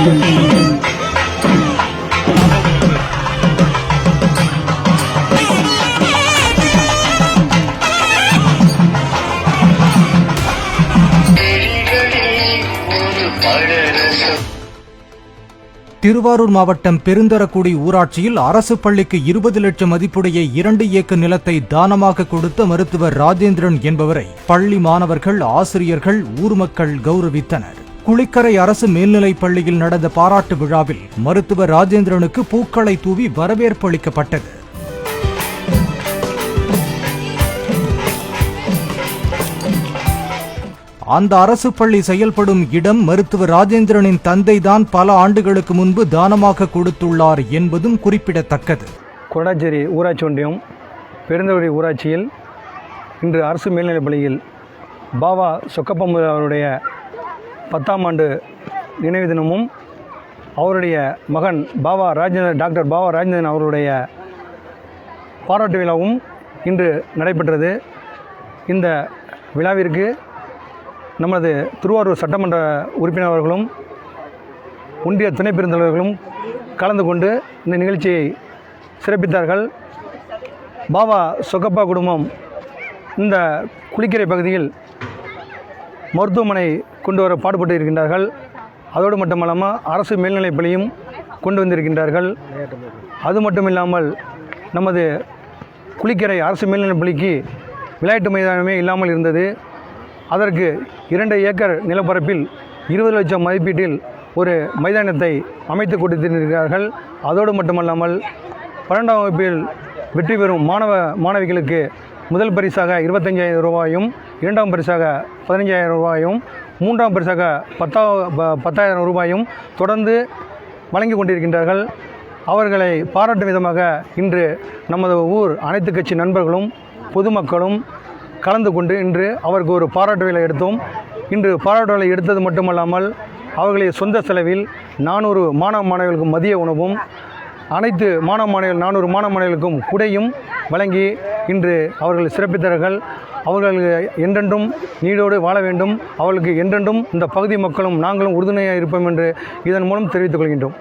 திருவாரூர் மாவட்டம் பெருந்தரக்குடி ஊராட்சியில் அரசு பள்ளிக்கு 20 லட்சம் மதிப்புடைய 2 ஏக்கர் நிலத்தை தானமாக கொடுத்த மருத்துவர் ராஜேந்திரன் என்பவரை பள்ளி மாணவர்கள், ஆசிரியர்கள், ஊர் மக்கள் கௌரவித்தனர். குளிக்கரை அரசு மேல்நிலைப் பள்ளியில் நடந்த பாராட்டு விழாவில் மருத்துவர் ராஜேந்திரனுக்கு பூக்களை தூவி வரவேற்பு அளிக்கப்பட்டது. அந்த அரசு பள்ளி செயல்படும் இடம் மருத்துவர் ராஜேந்திரனின் தந்தைதான் பல ஆண்டுகளுக்கு முன்பு தானமாக கொடுத்துள்ளார் என்பதும் குறிப்பிடத்தக்கது. கொடாச்சேரி ஊராட்சி ஒன்றியம் பெருந்தவரி ஊராட்சியில் இன்று அரசு மேல்நிலைப் பள்ளியில் பாபா சொக்கப்பம் அவருடைய 10ஆம் ஆண்டு நினைவு தினமும் அவருடைய மகன் டாக்டர் பாபா ராஜேந்திரன் அவருடைய பாராட்டு விழாவும் இன்று நடைபெற்றது. இந்த விழாவிற்கு நமது திருவாரூர் சட்டமன்ற உறுப்பினர்களும் ஒன்றிய துணை பெருந்தலைவர்களும் கலந்து கொண்டு இந்த நிகழ்ச்சியை சிறப்பித்தார்கள். பாபா சொக்கப்பா குடும்பம் இந்த குளிக்கரை பகுதியில் மருத்துவமனை கொண்டு வர பாடுபட்டு இருக்கின்றார்கள். அதோடு மட்டுமல்லாமல் அரசு மேல்நிலைப் பள்ளியும் கொண்டு வந்திருக்கின்றார்கள். அது மட்டுமில்லாமல் நமது குளிக்கரை அரசு மேல்நிலைப் பள்ளிக்கு விளையாட்டு மைதானமே இல்லாமல் இருந்தது. அதற்கு 2 ஏக்கர் நிலப்பரப்பில் 20 லட்சம் மதிப்பீட்டில் ஒரு மைதானத்தை அமைத்து கொடுத்திருக்கிறார்கள். அதோடு மட்டுமல்லாமல் 12ஆம் வகுப்பில் வெற்றி பெறும் மாணவிகளுக்கு முதல் பரிசாக 25,000 ரூபாயும், 2ஆம் பரிசாக 15,000 ரூபாயும், 3ஆம் பரிசாக 10,000 ரூபாயும் தொடர்ந்து வழங்கி கொண்டிருக்கின்றார்கள். அவர்களை பாராட்டும் விதமாக இன்று நமது ஊர் அனைத்து கட்சி நண்பர்களும் பொதுமக்களும் கலந்து கொண்டு இன்று அவருக்கு ஒரு பாராட்டு விழா எடுத்தோம். இன்று பாராட்டு விழா எடுத்தது மட்டுமல்லாமல் அவர்களை சொந்த செலவில் 400 மாணவர்களுக்கும் மதிய உணவும், அனைத்து 400 மாணவர்களுக்கும் குடையும் வழங்கி இன்று அவர்கள் சிறப்பித்தார்கள். அவர்கள் என்றென்றும் நீடோடு வாழ வேண்டும். அவர்களுக்கு என்றென்றும் இந்த பகுதி மக்களும் நாங்களும் உறுதுணையாக இருப்போம் என்று இதன் மூலம் தெரிவித்துக் கொள்கின்றோம்.